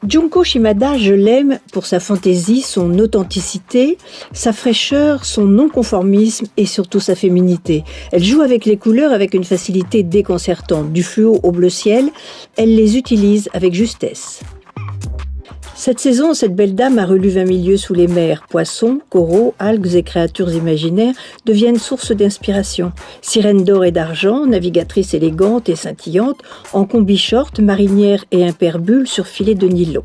Junko Shimada, je l'aime pour sa fantaisie, son authenticité, sa fraîcheur, son non-conformisme et surtout sa féminité. Elle joue avec les couleurs avec une facilité déconcertante. Du fluo au bleu ciel, elle les utilise avec justesse. Cette saison, cette belle dame a relu 20 000 lieues sous les mers. Poissons, coraux, algues et créatures imaginaires deviennent source d'inspiration. Sirène d'or et d'argent, navigatrice élégante et scintillante, en combi short, marinière et imperbule sur filet de nylon.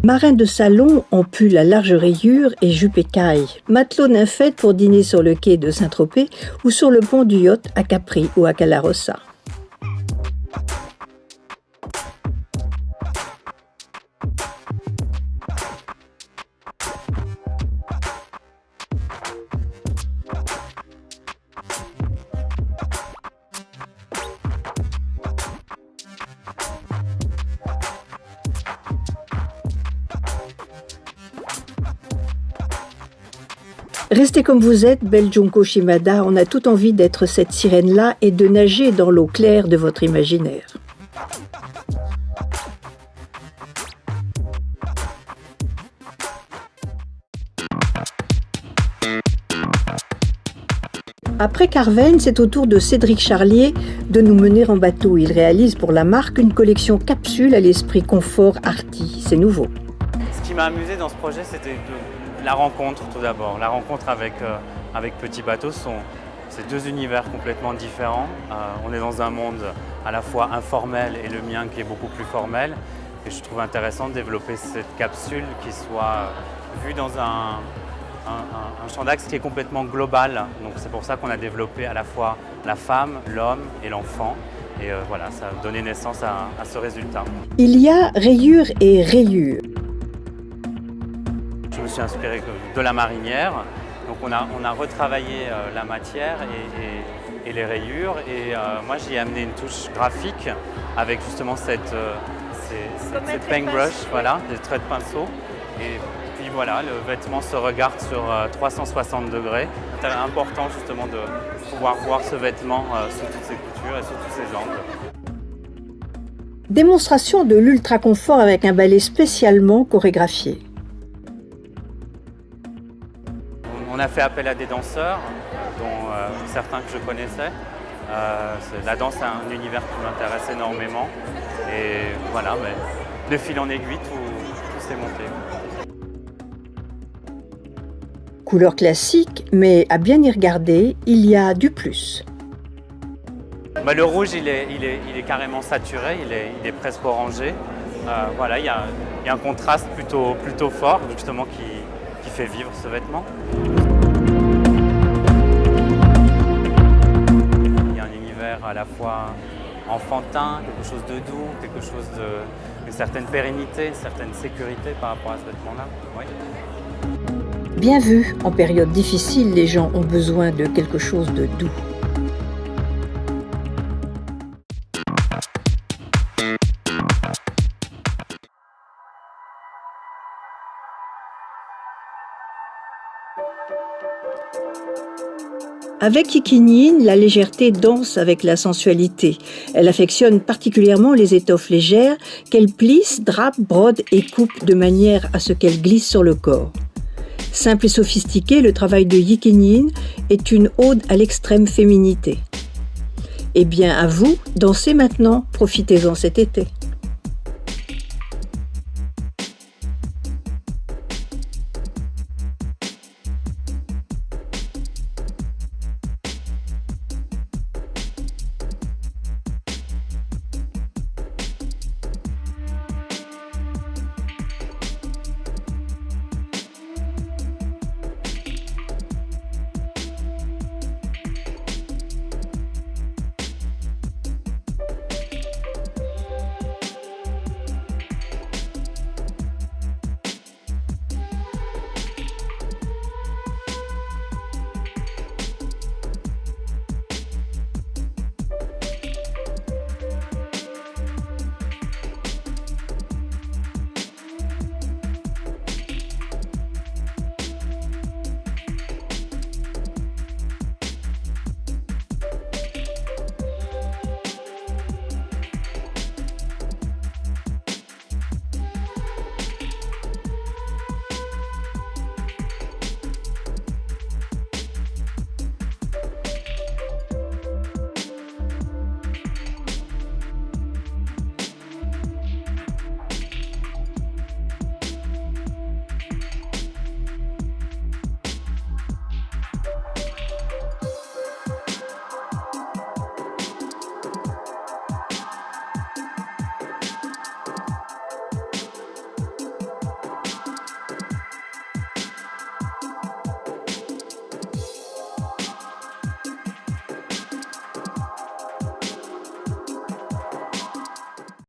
Marin de salon en pull à large rayure et jupe écaille. Matelot nymphette pour dîner sur le quai de Saint-Tropez ou sur le pont du yacht à Capri ou à Calarossa. Restez comme vous êtes, belle Junko Shimada, on a tout envie d'être cette sirène-là et de nager dans l'eau claire de votre imaginaire. Après Carven, c'est au tour de Cédric Charlier de nous mener en bateau. Il réalise pour la marque une collection capsule à l'esprit confort arty. C'est nouveau. Ce qui m'a amusé dans ce projet, c'était la rencontre tout d'abord. La rencontre avec Petit Bateau, c'est deux univers complètement différents. On est dans un monde à la fois informel et le mien qui est beaucoup plus formel. Et je trouve intéressant de développer cette capsule qui soit vue dans un champ d'axe qui est complètement global. Donc c'est pour ça qu'on a développé à la fois la femme, l'homme et l'enfant. Et voilà, ça a donné naissance à ce résultat. Il y a rayures et rayures. Je me suis inspiré de la marinière. Donc on a retravaillé la matière et les rayures. Et moi j'y ai amené une touche graphique avec justement cette paintbrush, voilà, des traits de pinceau. Et puis voilà, le vêtement se regarde sur 360 degrés. C'est important justement de pouvoir voir ce vêtement sous toutes ses coutures et sous tous ses angles. Démonstration de l'ultra-confort avec un ballet spécialement chorégraphié. On a fait appel à des danseurs, dont certains que je connaissais. La danse est un univers qui m'intéresse énormément. Et voilà, mais de fil en aiguille, tout s'est monté. Couleur classique, mais à bien y regarder, il y a du plus. Le rouge, il est carrément saturé, il est presque orangé. Voilà, il y a un contraste plutôt fort, justement, qui fait vivre ce vêtement. Il y a un univers à la fois enfantin, quelque chose de doux, quelque chose d'une certaine pérennité, une certaine sécurité par rapport à ce vêtement-là. Oui. Bien vu, en période difficile, les gens ont besoin de quelque chose de doux. Avec Yikinyin, la légèreté danse avec la sensualité. Elle affectionne particulièrement les étoffes légères qu'elle plisse, drape, brode et coupe de manière à ce qu'elles glissent sur le corps. Simple et sophistiqué, le travail de Yikinyin est une ode à l'extrême féminité. Eh bien, à vous, dansez maintenant, profitez-en cet été.